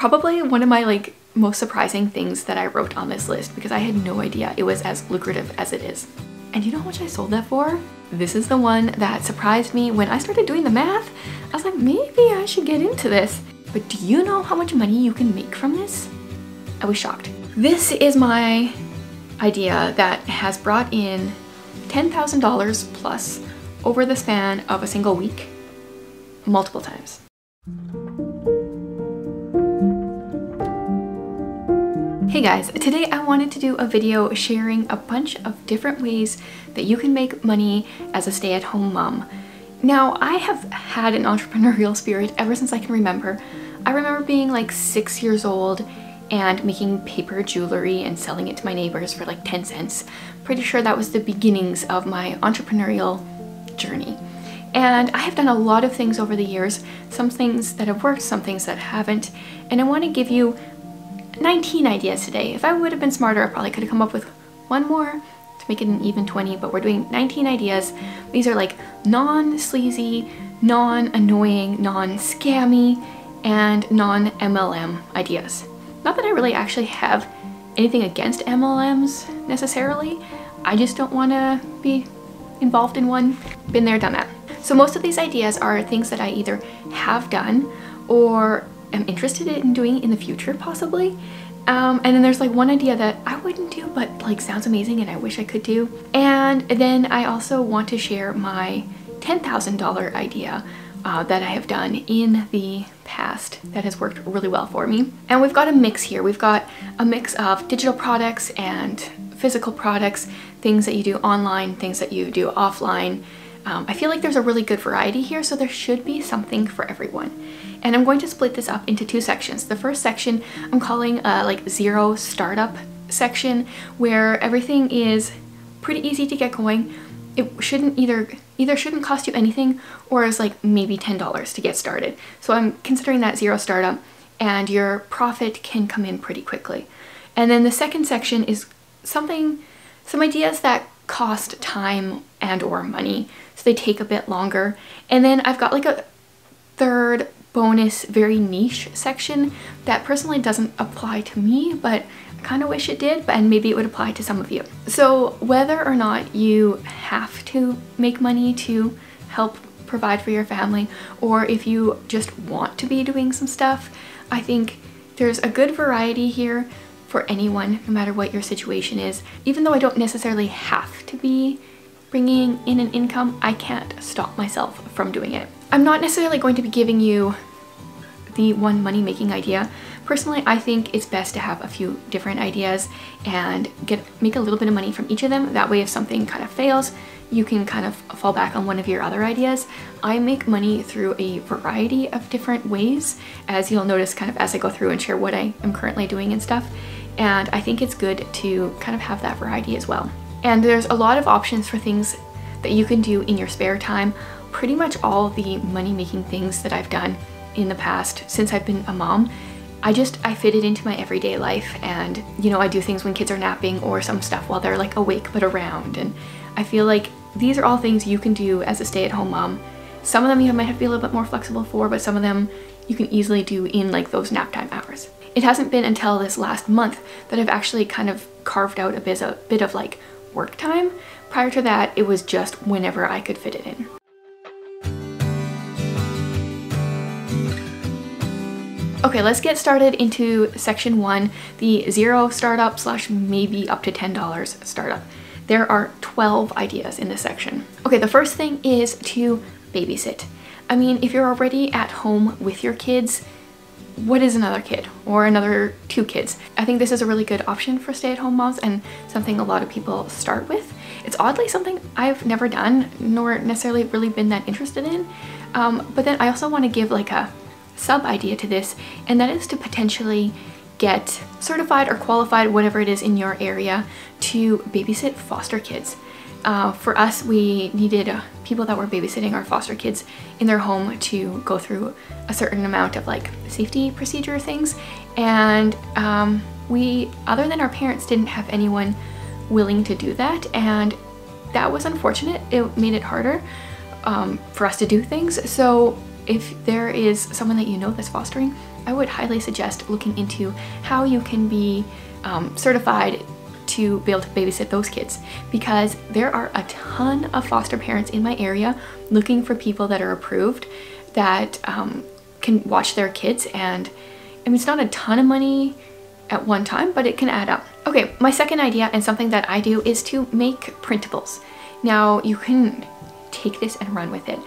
probably one of my like most surprising things that I wrote on this list because I had no idea it was as lucrative as it is. And you know how much I sold that for? This is the one that surprised me when I started doing the math. I was like, maybe I should get into this. But do you know how much money you can make from this? I was shocked. This is my idea that has brought in $10,000 plus over the span of a single week, multiple times. Hey guys, today I wanted to do a video sharing a bunch of different ways that you can make money as a stay-at-home mom. Now, I have had an entrepreneurial spirit ever since I can remember. I remember being like 6 years old and making paper jewelry and selling it to my neighbors for like 10 cents. Pretty sure that was the beginnings of my entrepreneurial journey. And I have done a lot of things over the years, some things that have worked, some things that haven't, and I want to give you 19 ideas today. If I would have been smarter, I probably could have come up with one more to make it an even 20, but we're doing 19 ideas. These are like non-sleazy, non-annoying, non-scammy, and non-MLM ideas. Not that I really actually have anything against MLMs necessarily. I just don't want to be involved in one. Been there, done that. So most of these ideas are things that I either have done or am interested in doing in the future, possibly. And then there's like one idea that I wouldn't do, but like sounds amazing and I wish I could do. And then I also want to share my $10,000 idea that I have done in the past that has worked really well for me. And we've got a mix here. We've got a mix of digital products and physical products, things that you do online, things that you do offline. I feel like there's a really good variety here, so there should be something for everyone. And I'm going to split this up into two sections. The first section I'm calling like zero startup section, where everything is pretty easy to get going. It shouldn't either shouldn't cost you anything, or is like maybe $10 to get started. So I'm considering that zero startup, and your profit can come in pretty quickly. And then the second section is some ideas that cost time and or money, so they take a bit longer. And then I've got like a third bonus, very niche section that personally doesn't apply to me, but I kind of wish it did, and maybe it would apply to some of you. So whether or not you have to make money to help provide for your family, or if you just want to be doing some stuff, I think there's a good variety here for anyone, no matter what your situation is. Even though I don't necessarily have to be bringing in an income, I can't stop myself from doing it. I'm not necessarily going to be giving you the one money-making idea. Personally, I think it's best to have a few different ideas and make a little bit of money from each of them. That way, if something kind of fails, you can kind of fall back on one of your other ideas. I make money through a variety of different ways, as you'll notice kind of as I go through and share what I am currently doing and stuff. And I think it's good to kind of have that variety as well. And there's a lot of options for things that you can do in your spare time. Pretty much all the money-making things that I've done in the past since I've been a mom, I fit it into my everyday life. And you know, I do things when kids are napping, or some stuff while they're like awake but around. And I feel like these are all things you can do as a stay-at-home mom. Some of them you might have to be a little bit more flexible for, but some of them you can easily do in like those nap time hours. It hasn't been until this last month that I've actually kind of carved out a bit of like work time. Prior to that, it was just whenever I could fit it in. Okay, let's get started into section one, the zero startup / maybe up to $10 startup. There are 12 ideas in this section. Okay, the first thing is to babysit. I mean, if you're already at home with your kids, what is another kid or another 2 kids? I think this is a really good option for stay-at-home moms, and something a lot of people start with. It's oddly something I've never done, nor necessarily really been that interested in. But then I also want to give like a sub idea to this, and that is to potentially get certified or qualified, whatever it is in your area, to babysit foster kids. For us, we needed people that were babysitting our foster kids in their home to go through a certain amount of like safety procedure things, and we, other than our parents, didn't have anyone willing to do that, and that was unfortunate. It made it harder for us to do things. So if there is someone that you know that's fostering, I would highly suggest looking into how you can be certified to be able to babysit those kids, because there are a ton of foster parents in my area looking for people that are approved that can watch their kids. And I mean, it's not a ton of money at one time, but it can add up. Okay, my second idea, and something that I do, is to make printables. Now you can take this and run with it.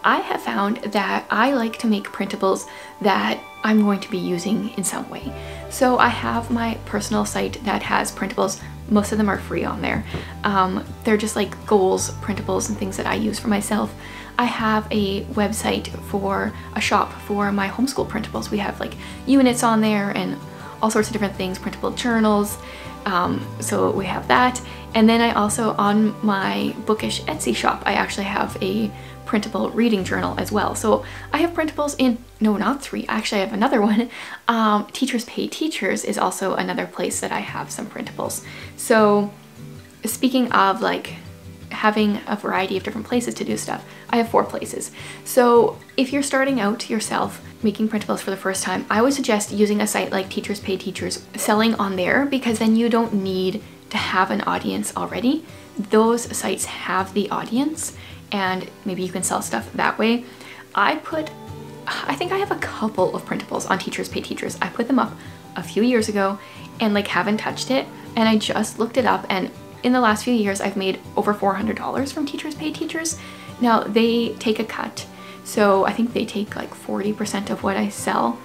I have found that I like to make printables that I'm going to be using in some way. So I have my personal site that has printables. Most of them are free on there. They're just like goals, printables, and things that I use for myself. I have a website for a shop for my homeschool printables. We have like units on there and all sorts of different things, printable journals. So we have that. And then I also, on my bookish Etsy shop, I actually have a printable reading journal as well. So I have printables in, no, not 3, actually I have another one. Teachers Pay Teachers is also another place that I have some printables. So speaking of like having a variety of different places to do stuff, I have 4 places. So if you're starting out yourself making printables for the first time, I would suggest using a site like Teachers Pay Teachers, selling on there, because then you don't need to have an audience already. Those sites have the audience, and maybe you can sell stuff that way. I think I have a couple of printables on Teachers Pay Teachers. I put them up a few years ago and like haven't touched it, and I just looked it up, and in the last few years I've made over $400 from Teachers Pay Teachers. Now they take a cut, so I think they take like 40% of what I sell,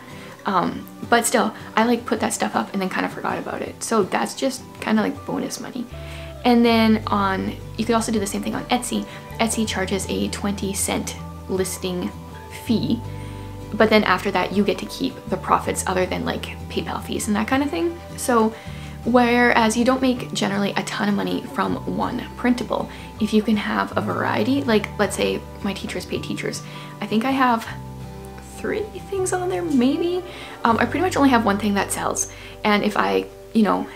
but still I like put that stuff up and then kind of forgot about it. So that's just kind of like bonus money. And then you could also do the same thing on Etsy. Etsy charges a 20-cent listing fee, but then after that you get to keep the profits other than like PayPal fees and that kind of thing. So whereas you don't make generally a ton of money from one printable, if you can have a variety, like let's say my Teachers Pay Teachers, I think I have 3 things on there maybe. I pretty much only have one thing that sells, and if I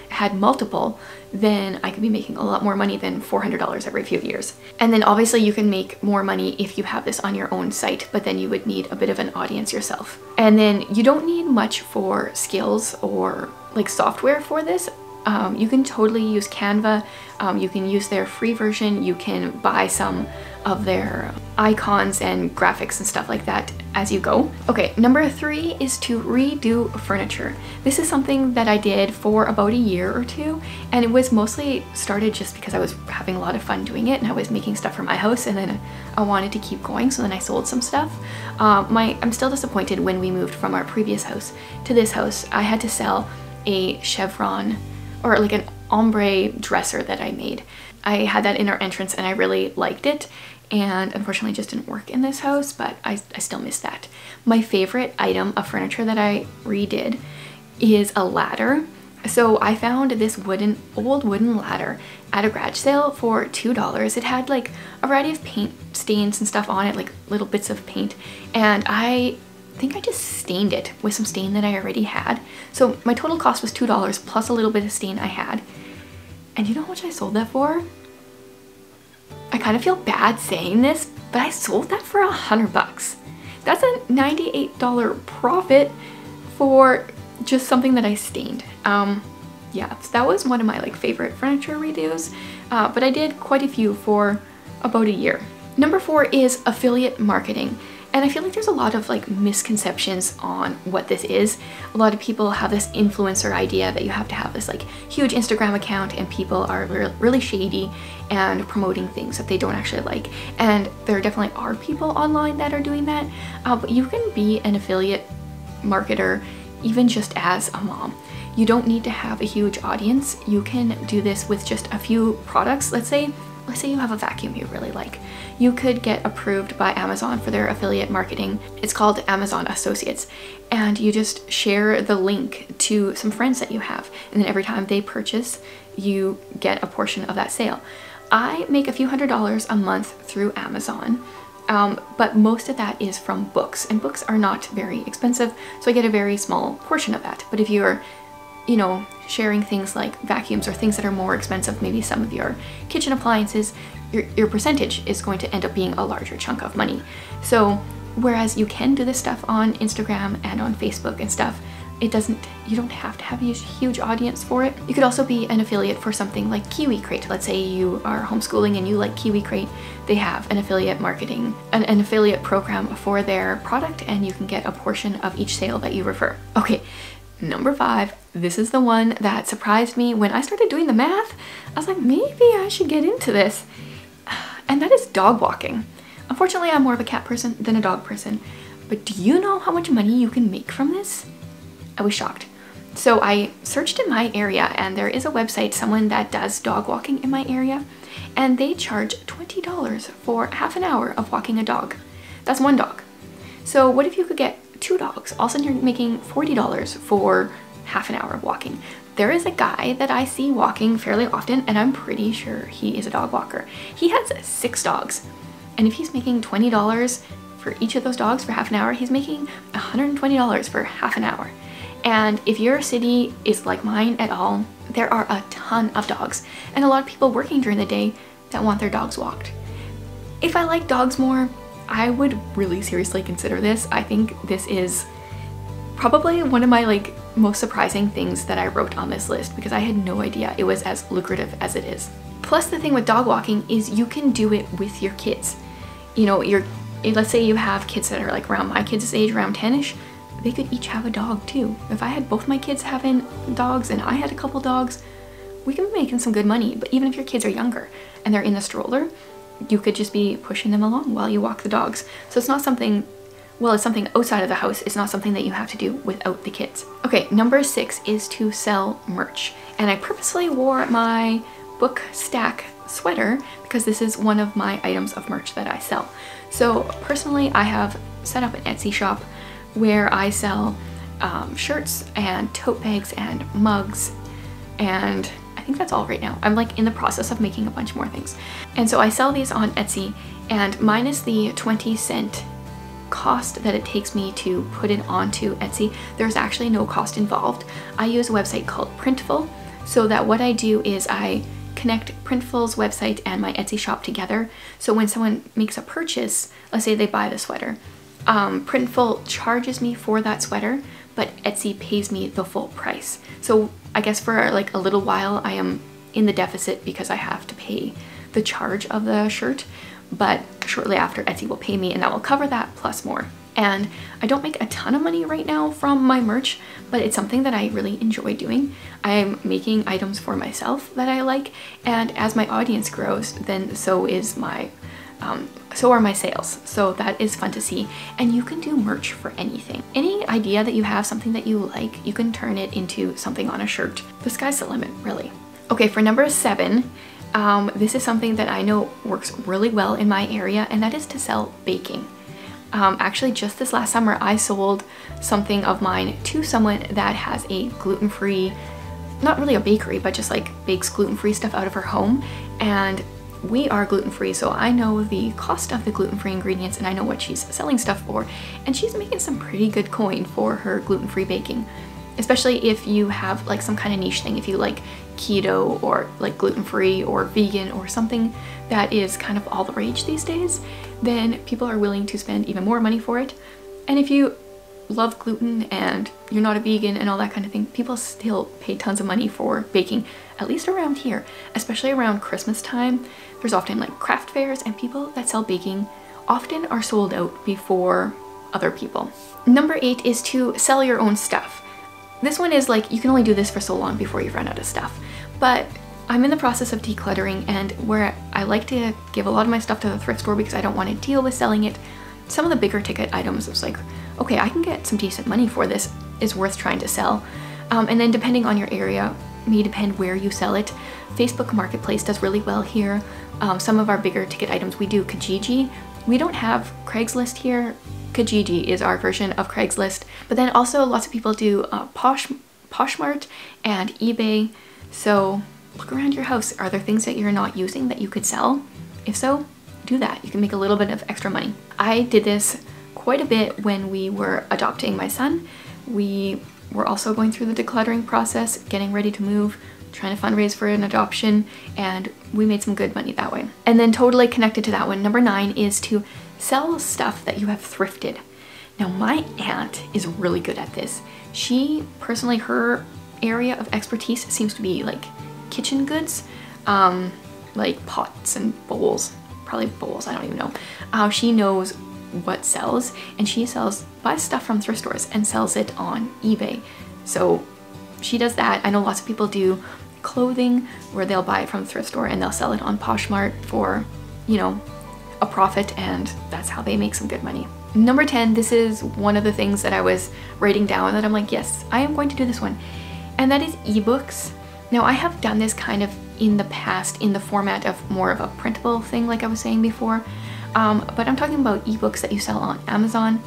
had multiple, then I could be making a lot more money than $400 every few years. And then obviously you can make more money if you have this on your own site, but then you would need a bit of an audience yourself. And then you don't need much for skills or like software for this. You can totally use Canva. You can use their free version. You can buy some of their icons and graphics and stuff like that as you go. Okay, number 3 is to redo furniture. This is something that I did for about a year or 2, and it was mostly started just because I was having a lot of fun doing it, and I was making stuff for my house, and then I wanted to keep going, so then I sold some stuff. I'm still disappointed when we moved from our previous house to this house. I had to sell a chevron, or like an ombre dresser that I made. I had that in our entrance and I really liked it, and unfortunately it just didn't work in this house, but I still miss that. My favorite item of furniture that I redid is a ladder. So I found this old wooden ladder at a garage sale for $2. It had like a variety of paint stains and stuff on it, like little bits of paint, and I think I just stained it with some stain that I already had. So my total cost was $2 plus a little bit of stain I had. And you know how much I sold that for? I kind of feel bad saying this, but I sold that for $100. That's a $98 profit for just something that I stained. Yeah, so that was one of my like favorite furniture redos, but I did quite a few for about a year. Number 4 is affiliate marketing. And I feel like there's a lot of like misconceptions on what this is. A lot of people have this influencer idea that you have to have this like huge Instagram account, and people are really shady and promoting things that they don't actually like. And there definitely are people online that are doing that, but you can be an affiliate marketer even just as a mom. You don't need to have a huge audience. You can do this with just a few products. Let's say you have a vacuum you really like. You could get approved by Amazon for their affiliate marketing. It's called Amazon Associates, and you just share the link to some friends that you have, and then every time they purchase, you get a portion of that sale. I make a few $100s a month through Amazon, but most of that is from books, and books are not very expensive, so I get a very small portion of that. But if you're sharing things like vacuums or things that are more expensive, maybe some of your kitchen appliances, your percentage is going to end up being a larger chunk of money. So Whereas you can do this stuff on Instagram and on Facebook and stuff. You don't have to have a huge audience for it. You could also be an affiliate for something like Kiwi Crate. Let's say you are homeschooling and you like Kiwi Crate. They have an affiliate marketing, an affiliate program for their product, and you can get a portion of each sale that you refer. Okay, number 5. This is the one that surprised me when I started doing the math. I was like, maybe I should get into this. And that is dog walking. Unfortunately, I'm more of a cat person than a dog person. But do you know how much money you can make from this? I was shocked. So I searched in my area, and there is a website, someone that does dog walking in my area, and they charge $20 for half an hour of walking a dog. That's one dog. So what if you could get 2 dogs? All of a sudden you're making $40 for half an hour of walking. There is a guy that I see walking fairly often, and I'm pretty sure he is a dog walker. He has 6 dogs, and if he's making $20 for each of those dogs for half an hour, he's making $120 for half an hour. And if your city is like mine at all, there are a ton of dogs and a lot of people working during the day that want their dogs walked. If I like dogs more, I would really seriously consider this. I think this is probably one of my most surprising things that I wrote on this list, because I had no idea it was as lucrative as it is. Plus, the thing with dog walking is you can do it with your kids. You know, let's say you have kids that are like around my kids' age, around 10-ish, they could each have a dog too. If I had both my kids having dogs and I had a couple dogs, we could be making some good money. But even if your kids are younger and they're in the stroller, you could just be pushing them along while you walk the dogs. So it's not something, well, it's something outside of the house. It's not something that you have to do without the kids. Okay, number 6 is to sell merch. And I purposely wore my book stack sweater because this is one of my items of merch that I sell. So personally, I have set up an Etsy shop where I sell shirts and tote bags and mugs, and I think that's all right now. I'm in the process of making a bunch more things. And so I sell these on Etsy, and minus the 20-cent cost that it takes me to put it onto Etsy, there's actually no cost involved. I use a website called Printful, so that what I do is I connect Printful's website and my Etsy shop together. So when someone makes a purchase, let's say they buy the sweater, Printful charges me for that sweater, but Etsy pays me the full price. So I guess for a little while I am in the deficit because I have to pay the charge of the shirt, but shortly after Etsy will pay me and that will cover that plus more. And I don't make a ton of money right now from my merch, but it's something that I really enjoy doing. I'm making items for myself that I like, and as my audience grows, then so are my sales. So that is fun to see. And you can do merch for anything. Any idea that you have, something that you like, you can turn it into something on a shirt. The sky's the limit, really. Okay, for number 7, this is something that I know works really well in my area, and that is to sell baking. Actually, just this last summer, I sold something of mine to someone that has a gluten-free, not really a bakery, but just bakes gluten-free stuff out of her home. And we are gluten-free, so I know the cost of the gluten-free ingredients and I know what she's selling stuff for, and she's making some pretty good coin for her gluten-free baking, especially if you have some kind of niche thing. If you like keto or gluten-free or vegan or something that is kind of all the rage these days, then people are willing to spend even more money for it. And if you love gluten and you're not a vegan and all that kind of thing, people still pay tons of money for baking, at least around here, especially around Christmas time. There's often craft fairs, and people that sell baking often are sold out before other people. Number 8 is to sell your own stuff. This one is you can only do this for so long before you run out of stuff, but I'm in the process of decluttering, and where I like to give a lot of my stuff to the thrift store because I don't want to deal with selling it, some of the bigger ticket items, it's okay, I can get some decent money for this, is worth trying to sell. And then depending on your area, may depend where you sell it. Facebook Marketplace does really well here. Some of our bigger ticket items, we do Kijiji. We don't have Craigslist here. Kijiji is our version of Craigslist. But then also lots of people do Poshmark and eBay. So look around your house. Are there things that you're not using that you could sell? If so, do that. You can make a little bit of extra money. I did this quite a bit when we were adopting my son. We were also going through the decluttering process, getting ready to move, trying to fundraise for an adoption, and we made some good money that way. And then totally connected to that one, number 9 is to sell stuff that you have thrifted. Now my aunt is really good at this. She personally, her area of expertise seems to be like kitchen goods, like pots and bowls, probably bowls, I don't even know. She knows what sells, and she buys stuff from thrift stores and sells it on eBay. So she does that. I know lots of people do clothing where they'll buy it from the thrift store and they'll sell it on Poshmark for, you know, a profit, and that's how they make some good money. Number 10, this is one of the things that I was writing down that I'm like, yes, I am going to do this one. And that is ebooks. Now I have done this kind of in the past in the format of more of a printable thing like I was saying before. But I'm talking about ebooks that you sell on Amazon.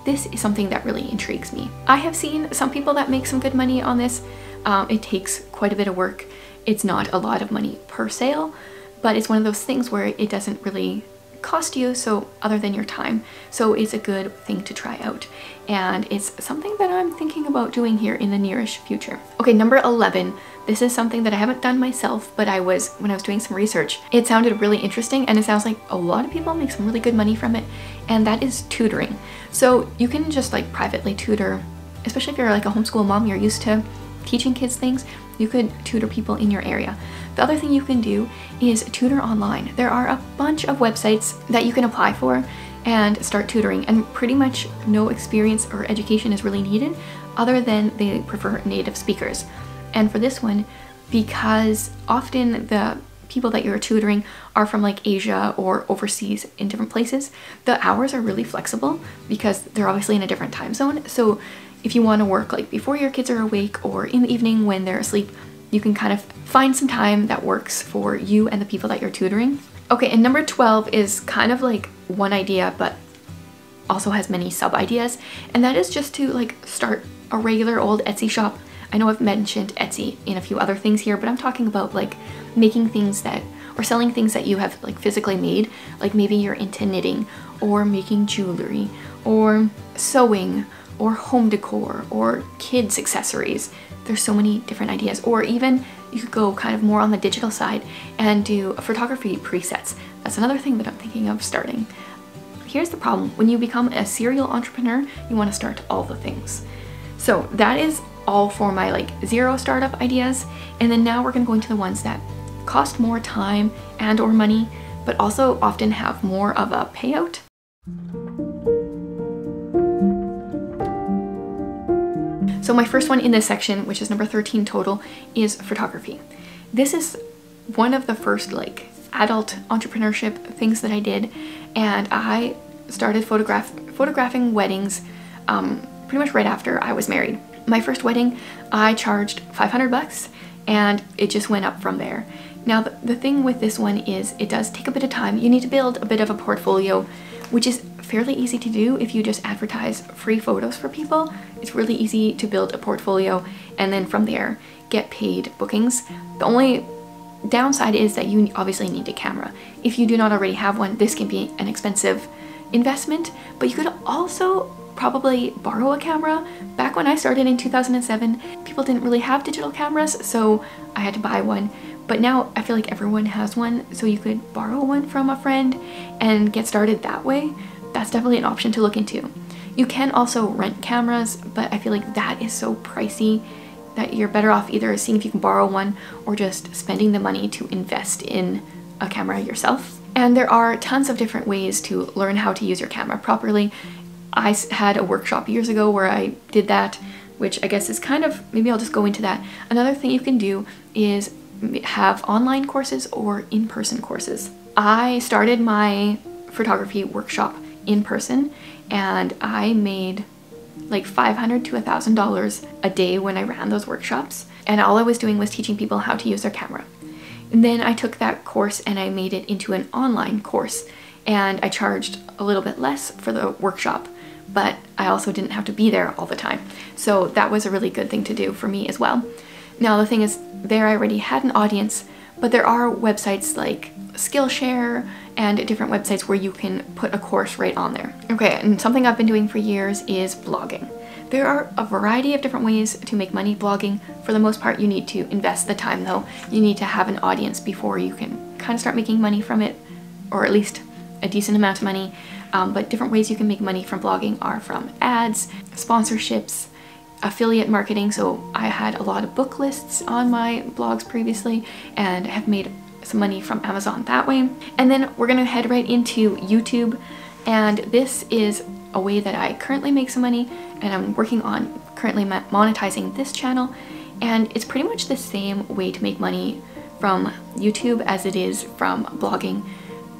This is something that really intrigues me. I have seen some people that make some good money on this. It takes quite a bit of work. It's not a lot of money per sale, but it's one of those things where it doesn't really cost you, so other than your time. So it's a good thing to try out. And it's something that I'm thinking about doing here in the nearish future. Okay, number 11. This is something that I haven't done myself, but when I was doing some research, it sounded really interesting, and it sounds like a lot of people make some really good money from it, and that is tutoring. So you can just like privately tutor, especially if you're like a homeschool mom, you're used to teaching kids things, you could tutor people in your area. The other thing you can do is tutor online. There are a bunch of websites that you can apply for and start tutoring, and pretty much no experience or education is really needed other than they prefer native speakers. And for this one, because often the people that you're tutoring are from like Asia or overseas in different places, the hours are really flexible because they're obviously in a different time zone. So if you want to work like before your kids are awake or in the evening when they're asleep, you can kind of find some time that works for you and the people that you're tutoring. Okay, and number 12 is kind of like one idea, but also has many sub-ideas, and that is just to like start a regular old Etsy shop. I know I've mentioned Etsy in a few other things here, but I'm talking about like making things that, or selling things that you have like physically made, like maybe you're into knitting or making jewelry or sewing or home decor or kids accessories. There's so many different ideas. Or even you could go kind of more on the digital side and do photography presets. That's another thing that I'm thinking of starting. Here's the problem. When you become a serial entrepreneur, you want to start all the things. So that is all for my like 0 startup ideas. And then now we're going to go into the ones that cost more time and or money, but also often have more of a payout. So my first one in this section, which is number 13 total, is photography. This is one of the first like adult entrepreneurship things that I did, and I started photographing weddings pretty much right after I was married. My first wedding, I charged 500 bucks, and it just went up from there. Now the thing with this one is it does take a bit of time. You need to build a bit of a portfolio, which is fairly easy to do if you just advertise free photos for people. It's really easy to build a portfolio and then from there get paid bookings. The only downside is that you obviously need a camera. If you do not already have one, this can be an expensive investment, but you could also probably borrow a camera. Back when I started in 2007, people didn't really have digital cameras, so I had to buy one. But now I feel like everyone has one, so you could borrow one from a friend and get started that way. That's definitely an option to look into. You can also rent cameras, but I feel like that is so pricey that you're better off either seeing if you can borrow one or just spending the money to invest in a camera yourself. And there are tons of different ways to learn how to use your camera properly. I had a workshop years ago where I did that, which I guess is kind of, maybe I'll just go into that. Another thing you can do is have online courses or in-person courses. I started my photography workshop in person, and I made like $500 to $1,000 a day when I ran those workshops, and all I was doing was teaching people how to use their camera. And then I took that course and I made it into an online course, and I charged a little bit less for the workshop, but I also didn't have to be there all the time. So that was a really good thing to do for me as well. Now the thing is, there I already had an audience, but there are websites like Skillshare and different websites where you can put a course right on there. Okay, and something I've been doing for years is blogging. There are a variety of different ways to make money blogging. For the most part, you need to invest the time though. You need to have an audience before you can kind of start making money from it, or at least a decent amount of money. but different ways you can make money from blogging are from ads, sponsorships, affiliate marketing. So I had a lot of book lists on my blogs previously and have made some money from Amazon that way. And then we're gonna head right into YouTube, and this is a way that I currently make some money, and I'm working on currently monetizing this channel. And it's pretty much the same way to make money from YouTube as it is from blogging.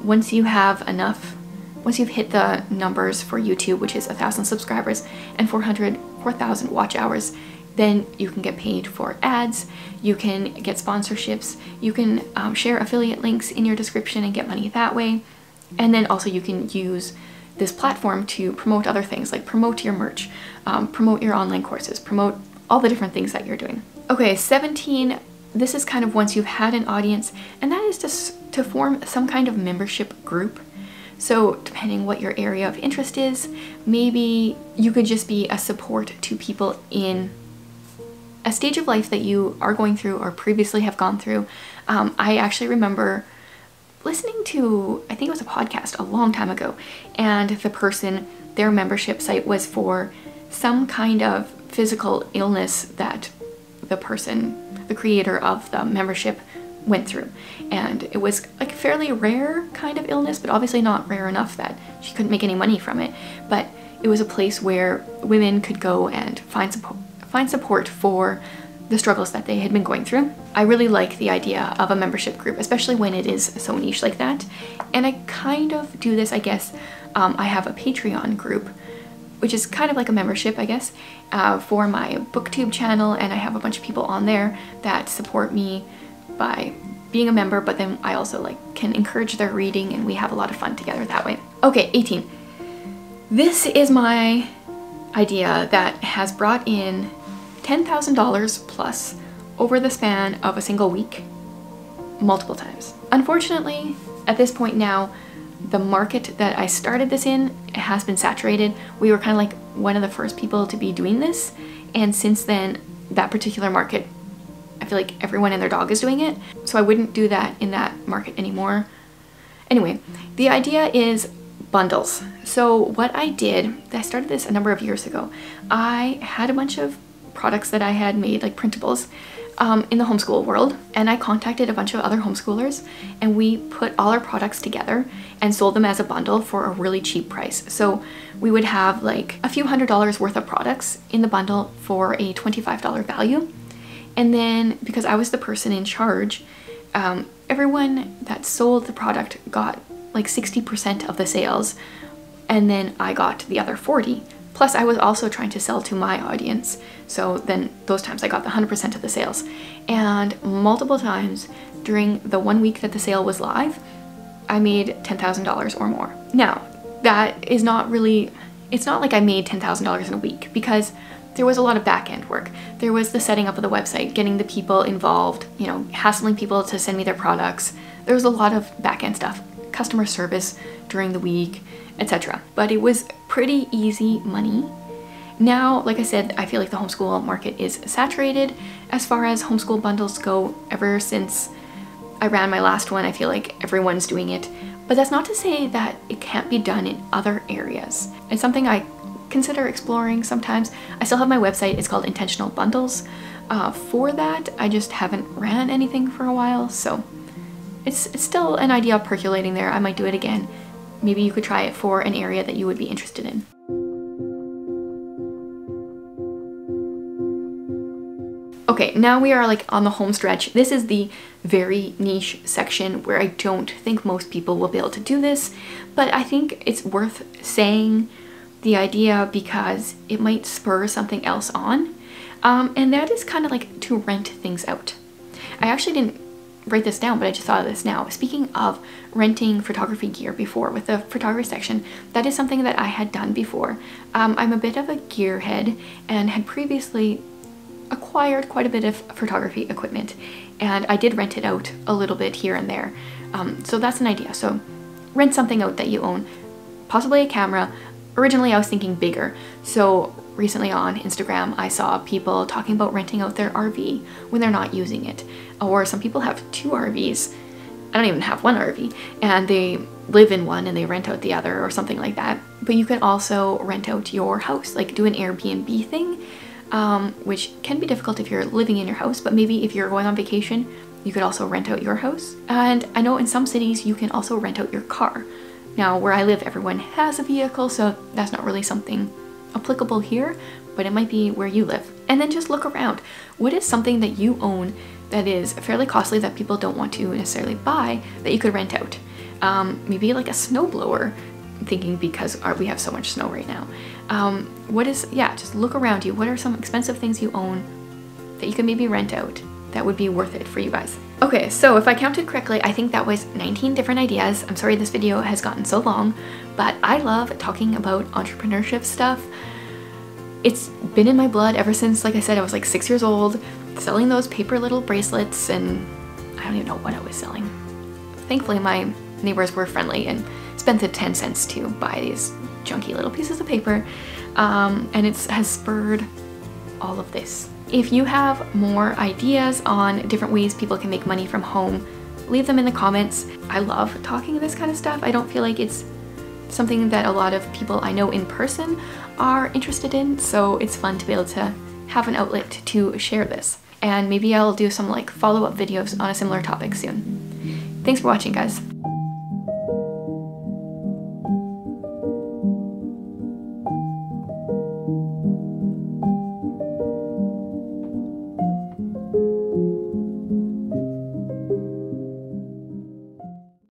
Once you have enough, once you've hit the numbers for YouTube, which is 1,000 subscribers and 4,000 watch hours, then you can get paid for ads, you can get sponsorships, you can share affiliate links in your description and get money that way. And then also you can use this platform to promote other things, like promote your merch, promote your online courses, promote all the different things that you're doing. Okay, 17, this is kind of once you've had an audience, and that is just to form some kind of membership group. So depending what your area of interest is, maybe you could just be a support to people in a stage of life that you are going through or previously have gone through. I actually remember listening to, I think it was a podcast a long time ago, and the person, their membership site was for some kind of physical illness that the person, the creator of the membership, went through. And it was like a fairly rare kind of illness, but obviously not rare enough that she couldn't make any money from it. But it was a place where women could go and find support for the struggles that they had been going through. I really like the idea of a membership group, especially when it is so niche like that. And I kind of do this, I guess. I have a Patreon group, which is kind of like a membership, I guess, for my booktube channel, and I have a bunch of people on there that support me by being a member, but then I also can encourage their reading, and we have a lot of fun together that way. Okay, 18. This is my idea that has brought in $10,000 plus over the span of a single week, multiple times. Unfortunately, at this point now, the market that I started this in has been saturated. We were kind of like one of the first people to be doing this, and since then, that particular market, I feel like everyone and their dog is doing it, so I wouldn't do that in that market anymore. Anyway, the idea is bundles. So what I did, I started this a number of years ago. I had a bunch of products that I had made, like printables, in the homeschool world, and I contacted a bunch of other homeschoolers, and we put all our products together and sold them as a bundle for a really cheap price. So we would have like a few $100s worth of products in the bundle for a $25 value. And then because I was the person in charge, everyone that sold the product got like 60% of the sales, and then I got the other 40. Plus I was also trying to sell to my audience, so then those times I got the 100% of the sales. And multiple times during the 1 week that the sale was live, I made $10,000 or more. Now, that is not really, it's not like I made $10,000 in a week, because there was a lot of back-end work. There was the setting up of the website, getting the people involved, you know, hassling people to send me their products. There was a lot of back-end stuff, customer service during the week, etc. But it was pretty easy money. Now, like I said, I feel like the homeschool market is saturated as far as homeschool bundles go. Ever since I ran my last one, I feel like everyone's doing it. But that's not to say that it can't be done in other areas. It's something I consider exploring sometimes. I still have my website. It's called Intentional Bundles. For that, I just haven't ran anything for a while, so it's still an idea percolating there. I might do it again. Maybe you could try it for an area that you would be interested in. Okay, now we are like on the home stretch. This is the very niche section where I don't think most people will be able to do this, but I think it's worth saying the idea because it might spur something else on. And that is kind of like to rent things out. I actually didn't write this down, but I just thought of this now. Speaking of renting photography gear before with the photography section, that is something that I had done before. I'm a bit of a gearhead and had previously acquired quite a bit of photography equipment, and I did rent it out a little bit here and there. So that's an idea. So rent something out that you own, possibly a camera. Originally I was thinking bigger, so recently on Instagram I saw people talking about renting out their RV when they're not using it, or some people have 2 RVs. I don't even have one RV, and they live in one and they rent out the other or something like that. But you can also rent out your house, like do an Airbnb thing, which can be difficult if you're living in your house, but maybe if you're going on vacation, you could also rent out your house. And I know in some cities you can also rent out your car. Now, where I live, everyone has a vehicle, so that's not really something applicable here, but it might be where you live. And then just look around. What is something that you own that is fairly costly that people don't want to necessarily buy that you could rent out? Maybe like a snowblower, I'm thinking because we have so much snow right now. Just look around you. What are some expensive things you own that you can maybe rent out that would be worth it for you guys? Okay, so if I counted correctly, I think that was 19 different ideas. I'm sorry this video has gotten so long, but I love talking about entrepreneurship stuff. It's been in my blood ever since, like I said, I was like 6 years old, selling those paper little bracelets, and I don't even know what I was selling. Thankfully, my neighbors were friendly and spent the 10 cents to buy these junky little pieces of paper, and it has spurred all of this. If you have more ideas on different ways people can make money from home, leave them in the comments. I love talking this kind of stuff. I don't feel like it's something that a lot of people I know in person are interested in, so it's fun to be able to have an outlet to share this. And maybe I'll do some like follow-up videos on a similar topic soon. Thanks for watching, guys.